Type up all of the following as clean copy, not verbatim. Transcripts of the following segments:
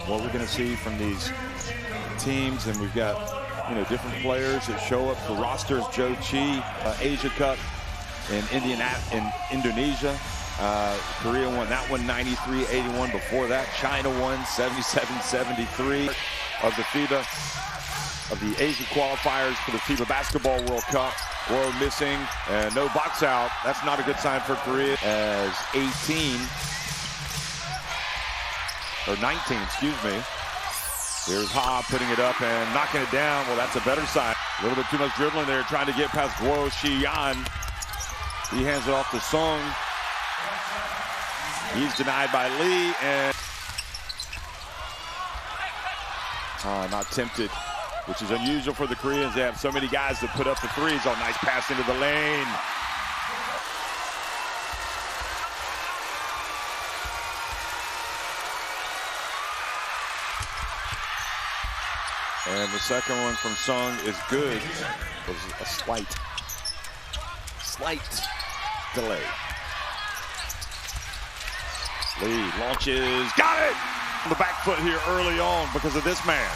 what we're going to see from these teams, and we've got different players that show up for rosters. Joe Chi, Asia Cup in Indonesia. Korea won that one 93-81. Before that, China won 77-73 of the Asian Qualifiers for the FIBA Basketball World Cup. World missing and no box out. That's not a good sign for Korea, as 19, excuse me. Here's Ha putting it up and knocking it down. Well, that's a better sign. A little bit too much dribbling there, trying to get past Guo Shiyan. He hands it off to Sung. He's denied by Lee, and not tempted, which is unusual for the Koreans. They have so many guys that put up the threes. Oh, nice pass into the lane. And the second one from Sung is good. It was a slight delay. Lee launches, got it! On the back foot here early on because of this man.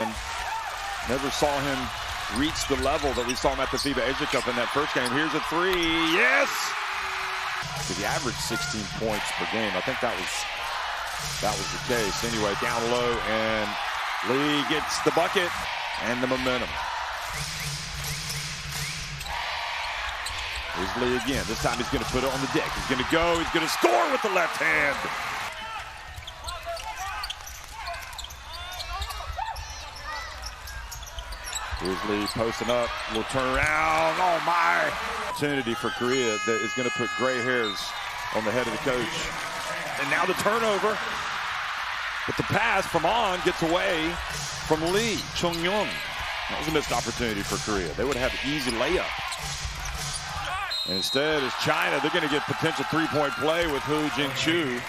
And never saw him reach the level that we saw him at the FIBA Asia Cup in that first game. Here's a three, yes! He averaged 16 points per game. I think that was the case. Anyway, down low, and Lee gets the bucket and the momentum. Here's Lee again. This time he's going to put it on the deck. He's going to go. He's going to score with the left hand. Here's Lee posting up. Little turnaround. Oh, my. Opportunity for Korea that is going to put gray hairs on the head of the coach. And now the turnover. But the pass from On gets away from Lee Chung-young. That was a missed opportunity for Korea. They would have an easy layup. And instead, it's China. They're going to get potential three-point play with Hu Jingchu.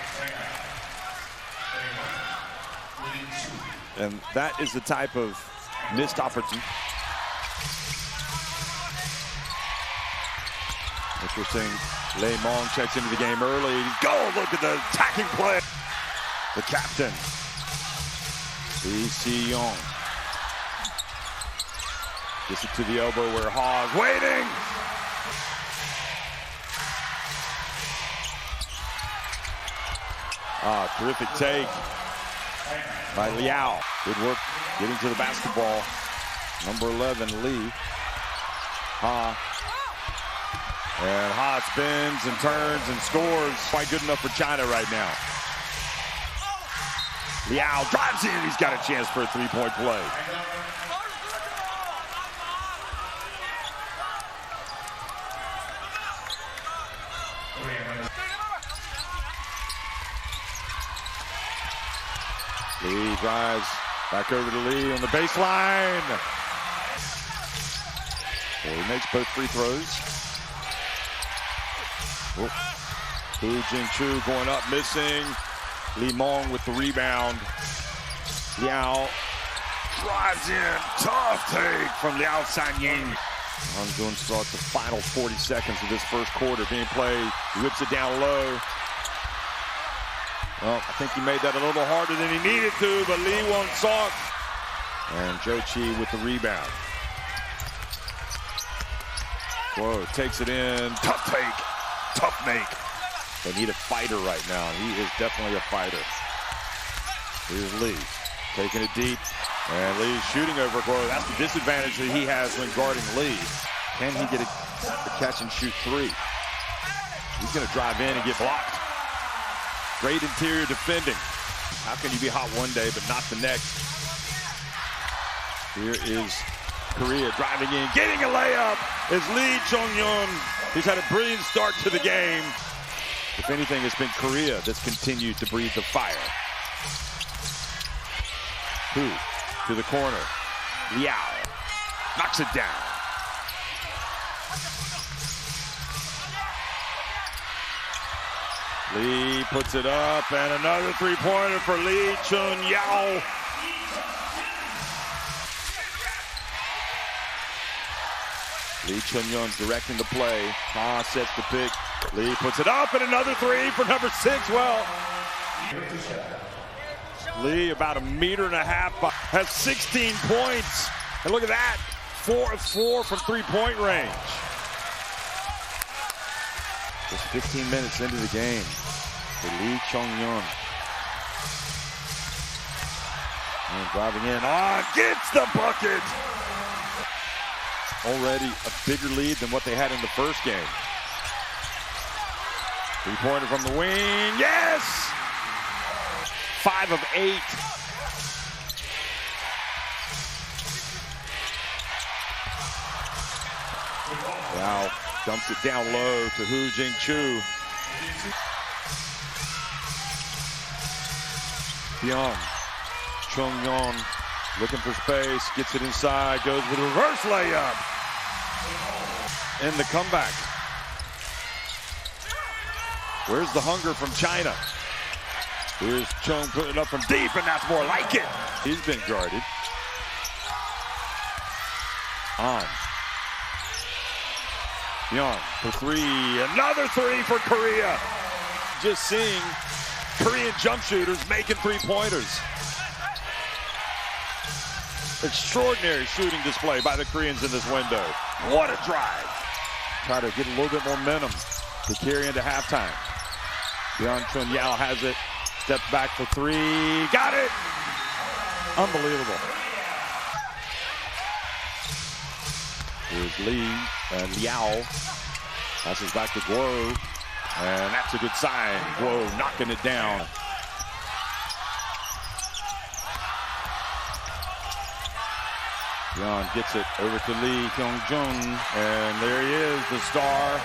And that is the type of missed opportunity. Interesting. Lei Mong checks into the game early. Go! Look at the attacking play. The captain, Lee Si-young. Gets it to the elbow where Ha's waiting. Terrific take by Liao. Good work getting to the basketball. Number 11, Lee. Ha. And Ha spins and turns and scores. Quite good enough for China right now. Liao drives in. He's got a chance for a three-point play. Lee drives back over to Lee on the baseline. So he makes both free throws. Hu Jingchu going up, missing. Lee Mong with the rebound. Liao drives in. Tough take from Liao Sanying. Han's going to start the final 40 seconds of this first quarter being played. He whips it down low. Well, I think he made that a little harder than he needed to, but Lee won't saw it. And Joe Chi with the rebound. Whoa, takes it in. Tough take. Tough make. They need a fighter right now. He is definitely a fighter. Here's Lee taking it deep. And Lee's shooting over Guo. That's the disadvantage that he has when guarding Lee. Can he get a catch and shoot three? He's going to drive in and get blocked. Great interior defending. How can you be hot one day but not the next? Here is Korea driving in, getting a layup is Lee Chung-young. He's had a brilliant start to the game. If anything, it's been Korea that's continued to breathe the fire. Hu to the corner. Liao knocks it down. Lee puts it up, and another three-pointer for Lee Chun-yao. Lee Chun-young directing the play. Ha sets the pick. Lee puts it up, and another three for number 6. Well, Lee, about 1.5 meters, has 16 points. And look at that, 4 of 4 from three-point range. Just 15 minutes into the game for Lee Chong-yun. And driving in, gets the bucket. Already a bigger lead than what they had in the first game. Three-pointer from the wing, yes! 5 of 8. Now dumps it down low to Hu Jing-chu. Byung. Chung-yun looking for space, gets it inside, goes with a reverse layup. In the comeback. Where's the hunger from China? Here's Chung putting it up from deep, and that's more like it. He's been guarded. On. Byung for 3. Another 3 for Korea. Just seeing Korean jump shooters making three-pointers. Extraordinary shooting display by the Koreans in this window. What a drive. Try to get a little bit more momentum to carry into halftime. Byung Chun Yao has it. Steps back for 3. Got it. Unbelievable. Here's Lee and Liao. Passes back to Guo. And that's a good sign. Guo knocking it down. Byung gets it over to Lee Kyung-jung. And there he is, the star.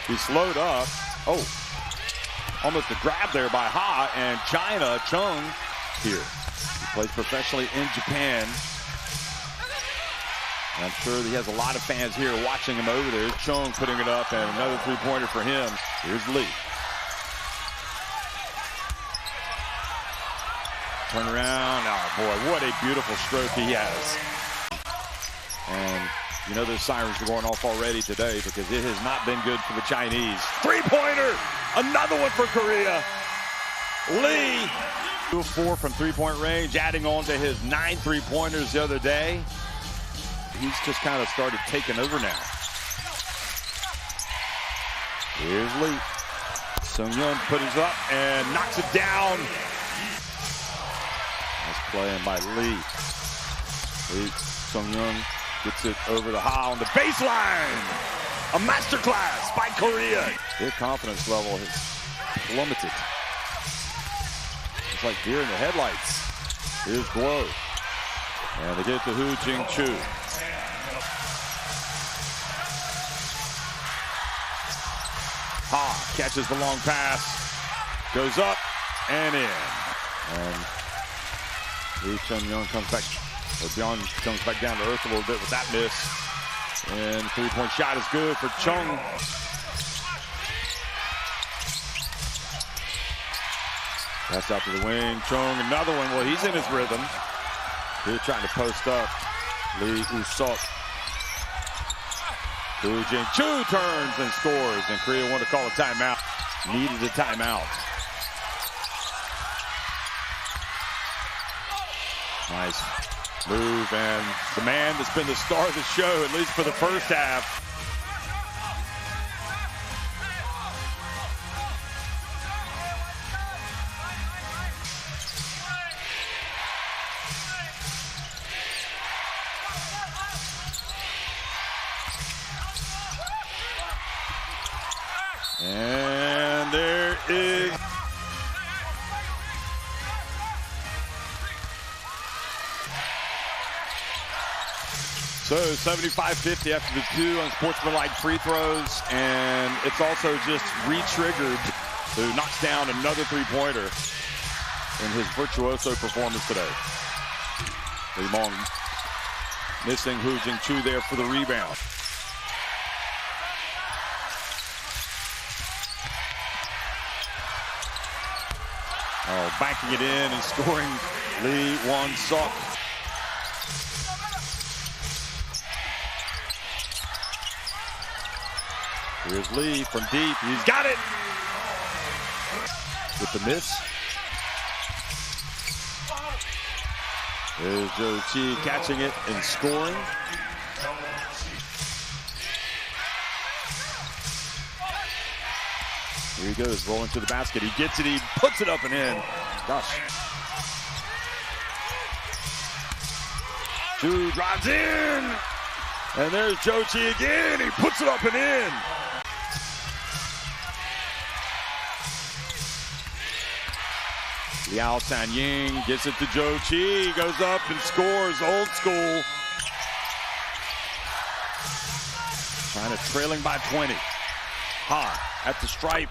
He slowed up. Oh, almost a grab there by Ha, and China, Chung here. He plays professionally in Japan. And I'm sure that he has a lot of fans here watching him over there. Chung putting it up, and another three-pointer for him. Here's Lee. Turn around. Oh, boy, what a beautiful stroke he has. And you know those sirens are going off already today because it has not been good for the Chinese. Three-pointer, another one for Korea. Lee, 2 of 4 from three-point range, adding on to his 9 three-pointers the other day. He's just kind of started taking over now. Here's Lee. Sung-yun put it up and knocks it down. Nice playing by Lee. Lee, Sung-yun gets it over the Ha on the baseline. A masterclass by Korea. Their confidence level has plummeted. It's like deer in the headlights. Here's Guo. And they get it to Hu Jing-chu. Ha catches the long pass. Goes up and in. And Lee Chung-yun comes back. Byung comes back down to earth a little bit with that miss. And three-point shot is good for Chung. Pass out to the wing. Chung, another one. Well, he's in his rhythm. He's trying to post up. Lee Woo-seok. Hu Jing-chu turns and scores. And Korea wanted to call a timeout. Needed a timeout. Nice move, and the man that's been the star of the show, at least for the first half. And there is so 75-50 after the 2 unsportsmanlike free throws, and it's also just re-triggered, who knocks down another three-pointer in his virtuoso performance today. Lee Mong missing Hu Jing-chu there for the rebound. Oh, banking it in and scoring Lee Woo-seok. Here's Lee from deep. He's got it. with the miss. There's Joe Chi catching it and scoring. Here he goes, rolling to the basket. He gets it, he puts it up and in. Gosh. Chu drives in. And there's Joe Chi again. He puts it up and in. Liao Sanying gets it to Joe Chi. He goes up and scores, old school. China trailing by 20. Ha at the stripe.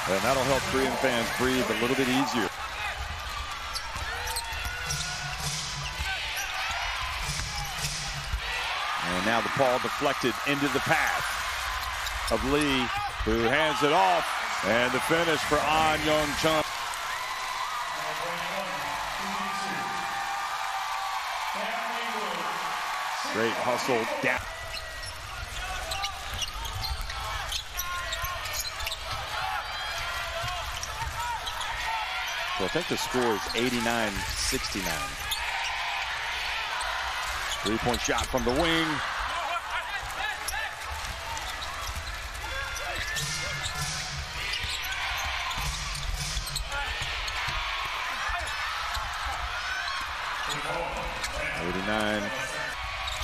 And that'll help Korean fans breathe a little bit easier. And now the ball deflected into the path of Lee, who hands it off. And the finish for An Young Chun. Great hustle down. So I think the score is 89-69. Three-point shot from the wing.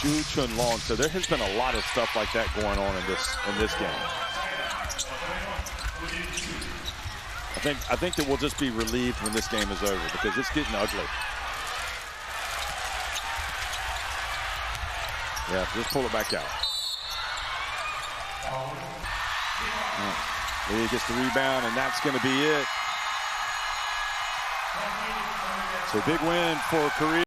Ju Chun Long. So there has been a lot of stuff like that going on in this game. I think that we'll just be relieved when this game is over because it's getting ugly. Yeah, just pull it back out. Lee gets the rebound, and that's going to be it. So big win for Korea.